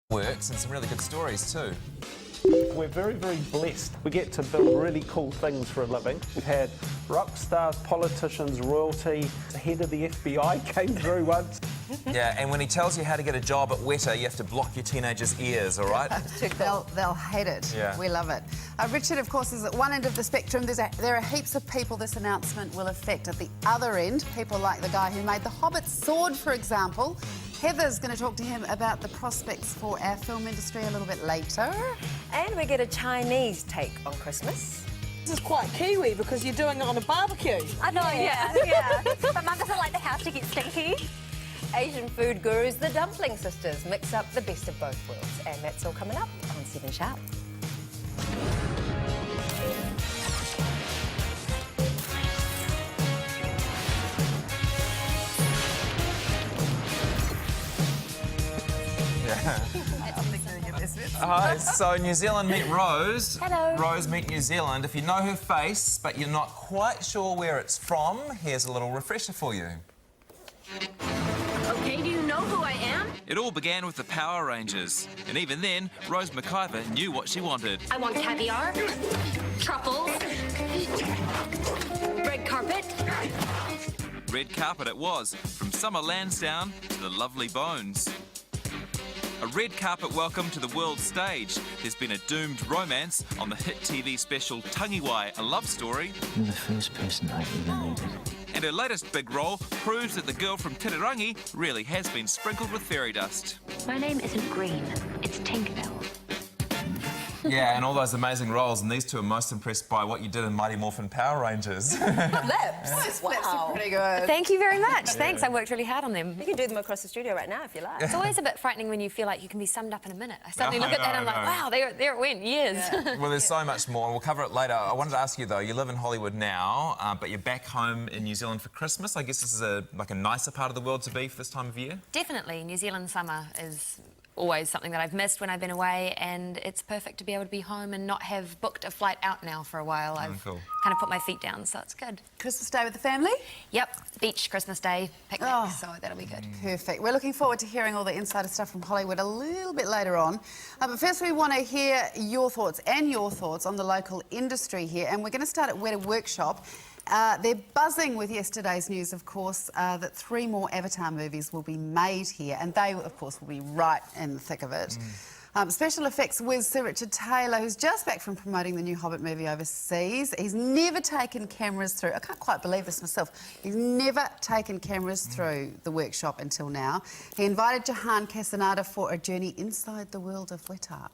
works and some really good stories too. We're very, very blessed. We get to build really cool things for a living. We've had rock stars, politicians, royalty. The head of the FBI came through once. Yeah, and when he tells you how to get a job at Weta, you have to block your teenagers' ears, all right? They'll hate it. Yeah. We love it. Richard, of course, is at one end of the spectrum. There are heaps of people this announcement will affect. At the other end, people like the guy who made the Hobbit sword, for example. Heather's going to talk to him about the prospects for our film industry a little bit later. And we get a Chinese take on Christmas. This is quite Kiwi because you're doing it on a barbecue. I know, yeah. But Mum doesn't like the house to get stinky. Asian food gurus, the Dumpling Sisters, mix up the best of both worlds. And that's all coming up on 7 Sharp. Hi, so New Zealand meet Rose. Hello. Rose meet New Zealand. If you know her face, but you're not quite sure where it's from, here's a little refresher for you. Okay, do you know who I am? It all began with the Power Rangers, and even then, Rose McIver knew what she wanted. I want caviar, truffles, red carpet. Red carpet it was, from Summer Lansdowne to the lovely Bones. A red carpet welcome to the world stage. There's been a doomed romance on the hit TV special Tangiwai, a love story. You're the first person I ever needed. And her latest big role proves that the girl from Titirangi really has been sprinkled with fairy dust. My name isn't Green, it's Tinkerbell. Yeah, and all those amazing roles, and these two are most impressed by what you did in Mighty Morphin Power Rangers. Lips. Wow. Pretty good. Thank you very much. Thanks, I worked really hard on them. You can do them across the studio right now if you like. It's always a bit frightening when you feel like you can be summed up in a minute. I suddenly look at that and I'm like, wow, there it went, years. Yeah. Well, there's so much more, and we'll cover it later. I wanted to ask you, though, you live in Hollywood now, but you're back home in New Zealand for Christmas. I guess this is a nicer part of the world to be for this time of year? Definitely. New Zealand summer is always something that I've missed when I've been away, and it's perfect to be able to be home and not have booked a flight out now for a while. I've cool. kind of put my feet down, so it's good. Christmas Day with the family? Yep, beach, Christmas Day, picnic, so that'll be good. Perfect. We're looking forward to hearing all the insider stuff from Hollywood a little bit later on. But first we want to hear your thoughts on the local industry here, and we're going to start at Weta Workshop. They're buzzing with yesterday's news, of course, that 3 more Avatar movies will be made here, and they, of course, will be right in the thick of it. Special effects whiz Sir Richard Taylor, who's just back from promoting the new Hobbit movie overseas. He's never taken cameras through. I can't quite believe this myself. He's never taken cameras through the workshop until now. He invited Jahan Casanada for a journey inside the world of Weta.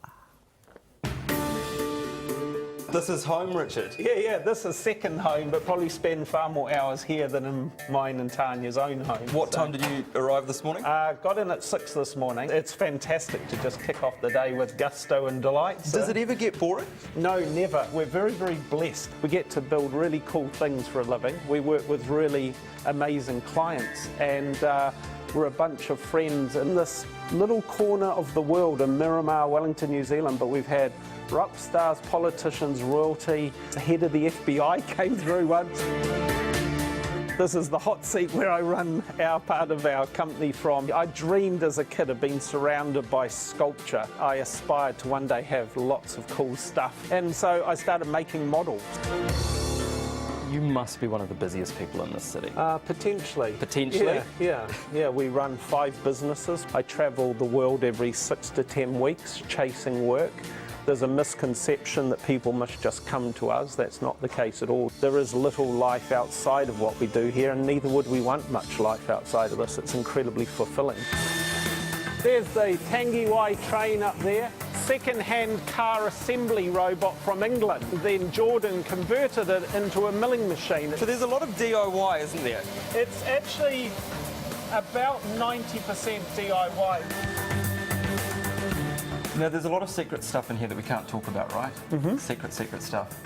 This is home, Richard. Yeah, this is second home, but probably spend far more hours here than in mine and Tanya's own home. What time did you arrive this morning? Got in at 6 this morning. It's fantastic to just kick off the day with gusto and delight. Does it ever get boring? No, never. We're very, very blessed. We get to build really cool things for a living. We work with really amazing clients, and we're a bunch of friends in this little corner of the world in Miramar, Wellington, New Zealand, but we've had rock stars, politicians, royalty. The head of the FBI came through once. This is the hot seat where I run our part of our company from. I dreamed as a kid of being surrounded by sculpture. I aspired to one day have lots of cool stuff, and so I started making models. You must be one of the busiest people in this city. Potentially. Potentially? Yeah, we run 5 businesses. I travel the world every 6 to 10 weeks chasing work. There's a misconception that people must just come to us. That's not the case at all. There is little life outside of what we do here, and neither would we want much life outside of this. It's incredibly fulfilling. There's the Tangiwai train up there. Second-hand car assembly robot from England. Then Jordan converted it into a milling machine. So there's a lot of DIY, isn't there? It's actually about 90% DIY. Now, there's a lot of secret stuff in here that we can't talk about, right? Secret stuff.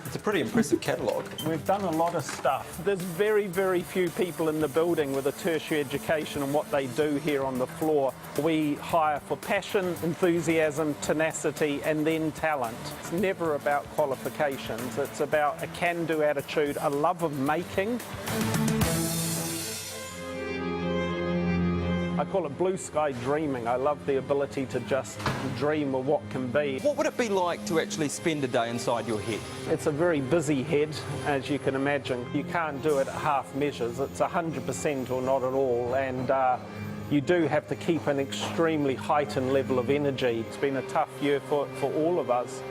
It's a pretty impressive catalogue. We've done a lot of stuff. There's very, very few people in the building with a tertiary education and what they do here on the floor. We hire for passion, enthusiasm, tenacity, and then talent. It's never about qualifications. It's about a can-do attitude, a love of making. I call it blue sky dreaming. I love the ability to just dream of what can be. What would it be like to actually spend a day inside your head? It's a very busy head, as you can imagine. You can't do it at half measures. It's 100% or not at all, and you do have to keep an extremely heightened level of energy. It's been a tough year for all of us.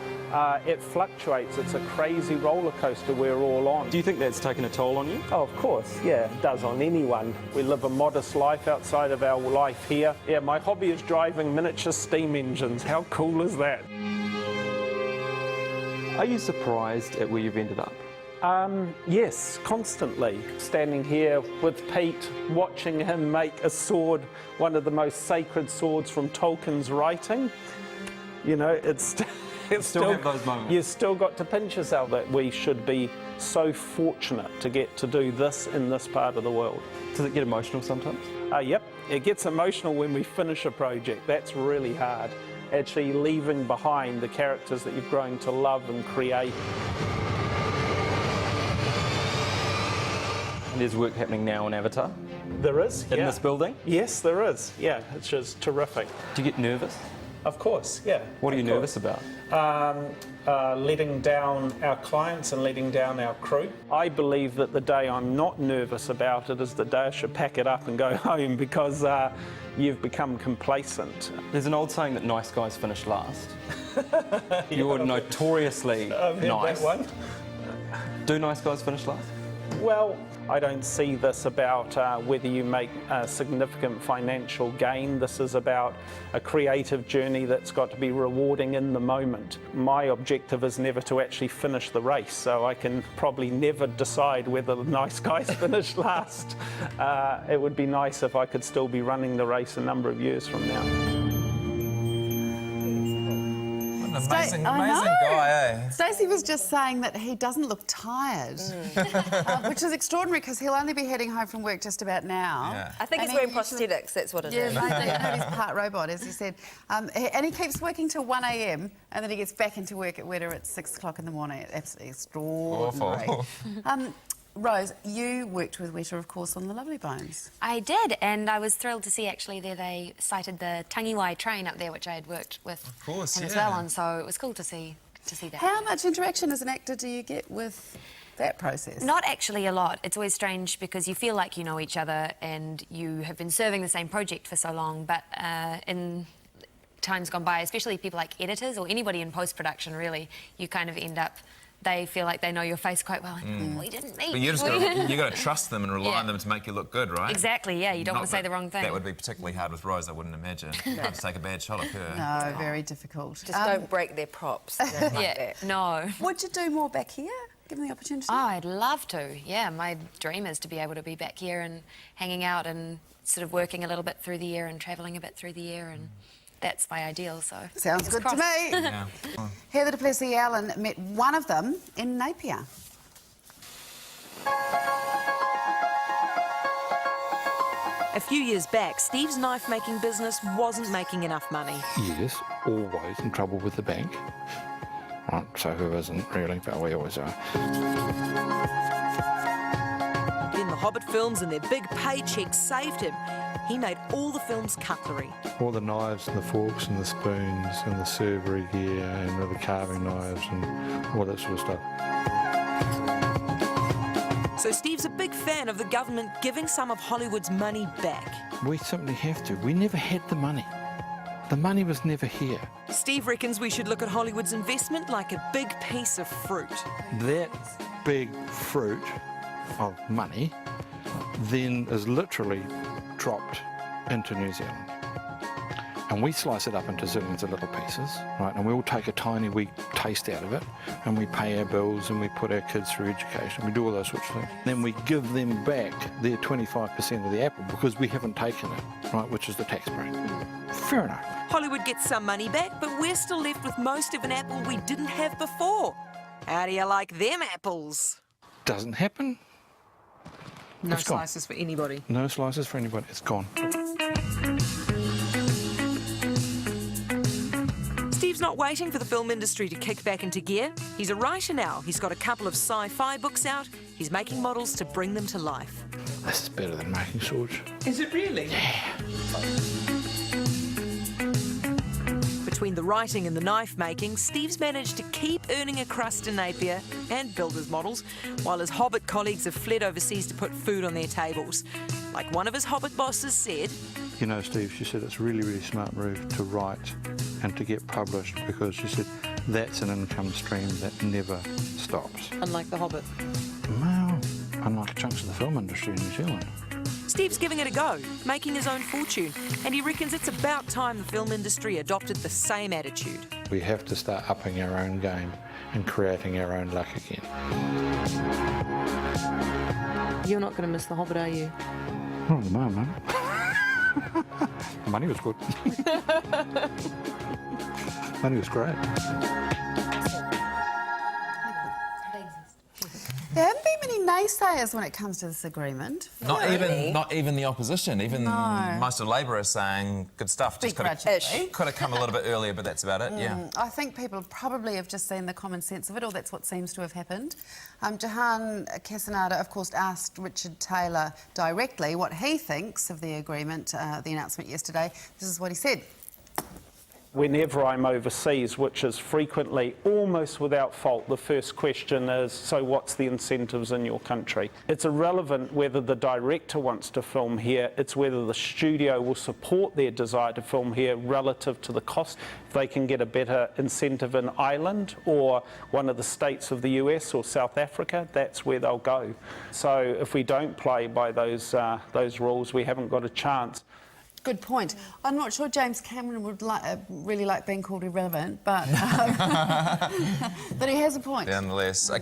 It fluctuates. It's a crazy roller coaster we're all on. Do you think that's taken a toll on you? Oh, of course, yeah, it does on anyone. We live a modest life outside of our life here. Yeah, my hobby is driving miniature steam engines. How cool is that? Are you surprised at where you've ended up? Yes, constantly. Standing here with Pete, watching him make a sword, one of the most sacred swords from Tolkien's writing. You know, it's still have those moments. You've still got to pinch yourself that we should be so fortunate to get to do this in this part of the world. Does it get emotional sometimes? Yep, it gets emotional when we finish a project. That's really hard. Actually leaving behind the characters that you've grown to love and create. And there's work happening now on Avatar? There is, In this building? Yes, there is. Yeah, it's just terrific. Do you get nervous? Of course, yeah. What are you nervous about? Letting down our clients and letting down our crew. I believe that the day I'm not nervous about it is the day I should pack it up and go home, because you've become complacent. There's an old saying that nice guys finish last. You're notoriously nice. That one. Do nice guys finish last? Well, I don't see this about whether you make a significant financial gain. This is about a creative journey that's got to be rewarding in the moment. My objective is never to actually finish the race, so I can probably never decide whether the nice guys finish last. It would be nice if I could still be running the race a number of years from now. Amazing guy, eh? Stacey was just saying that he doesn't look tired, which is extraordinary because he'll only be heading home from work just about now. Yeah. I think he's wearing prosthetics, that's what it is. Yeah, I think he's part robot, as he said. And he keeps working till 1 a.m. and then he gets back into work at Weta at 6 o'clock in the morning. Absolutely extraordinary. Awful. Rose, you worked with Weta, of course, on the Lovely Bones. I did, and I was thrilled to see actually there they cited the Tangiwai train up there, which I had worked with him as well on, so it was cool to see that. How much interaction as an actor do you get with that process? Not actually a lot. It's always strange because you feel like you know each other and you have been serving the same project for so long, but in times gone by, especially people like editors or anybody in post-production really, you kind of end up, they feel like they know your face quite well. And, we didn't meet. But you got to trust them and rely on them to make you look good, right? Exactly, yeah. You don't want to say the wrong thing. That would be particularly hard with Rose, I wouldn't imagine. Hard to take a bad shot of her. No, very difficult. Just don't break their props. No. Would you do more back here, given the opportunity? Oh, I'd love to. Yeah, my dream is to be able to be back here and hanging out and sort of working a little bit through the year and travelling a bit through the year, and that's my ideal, so... Sounds good to me. Yeah. Heather du Plessis-Allen met one of them in Napier. A few years back, Steve's knife-making business wasn't making enough money. Yes, always in trouble with the bank. Right, so who isn't really, but we always are. Then the Hobbit films and their big paychecks saved him. He made all the film's cutlery. All the knives and the forks and the spoons and the servery gear and the carving knives and all that sort of stuff. So Steve's a big fan of the government giving some of Hollywood's money back. We simply have to. We never had the money. The money was never here. Steve reckons we should look at Hollywood's investment like a big piece of fruit. That big fruit of money then is literally dropped into New Zealand. And we slice it up into zillions of little pieces, right? And we all take a tiny wee taste out of it, and we pay our bills and we put our kids through education. We do all those sorts of things. Then we give them back their 25% of the apple because we haven't taken it, right? Which is the tax break. Fair enough. Hollywood gets some money back, but we're still left with most of an apple we didn't have before. How do you like them apples? Doesn't happen. No slices for anybody. No slices for anybody. It's gone. Steve's not waiting for the film industry to kick back into gear. He's a writer now. He's got a couple of sci-fi books out. He's making models to bring them to life. This is better than making swords. Is it really? Yeah. Between the writing and the knife making, Steve's managed to keep earning a crust in Napier and builder's models, while his Hobbit colleagues have fled overseas to put food on their tables. Like one of his Hobbit bosses said, You know, Steve, she said it's a really, really smart move to write and to get published, because she said that's an income stream that never stops. Unlike The Hobbit. Well, unlike chunks of the film industry in New Zealand. Steve's giving it a go, making his own fortune, and he reckons it's about time the film industry adopted the same attitude. We have to start upping our own game and creating our own luck again. You're not going to miss The Hobbit, are you? Not at the moment. The money was good. Money was great. There haven't been many naysayers when it comes to this agreement. Not even the opposition. Even most of Labor are saying good stuff. Just could have come a little bit earlier, but that's about it. Yeah. I think people probably have just seen the common sense of it, or that's what seems to have happened. Jahan Casanada, of course, asked Richard Taylor directly what he thinks of the agreement, the announcement yesterday. This is what he said. Whenever I'm overseas, which is frequently, almost without fault, the first question is, so what's the incentives in your country? It's irrelevant whether the director wants to film here, it's whether the studio will support their desire to film here relative to the cost. If they can get a better incentive in Ireland or one of the states of the US or South Africa, that's where they'll go. So if we don't play by those rules, we haven't got a chance. Good point. I'm not sure James Cameron would really like being called irrelevant, but, but he has a point. Nonetheless. Okay.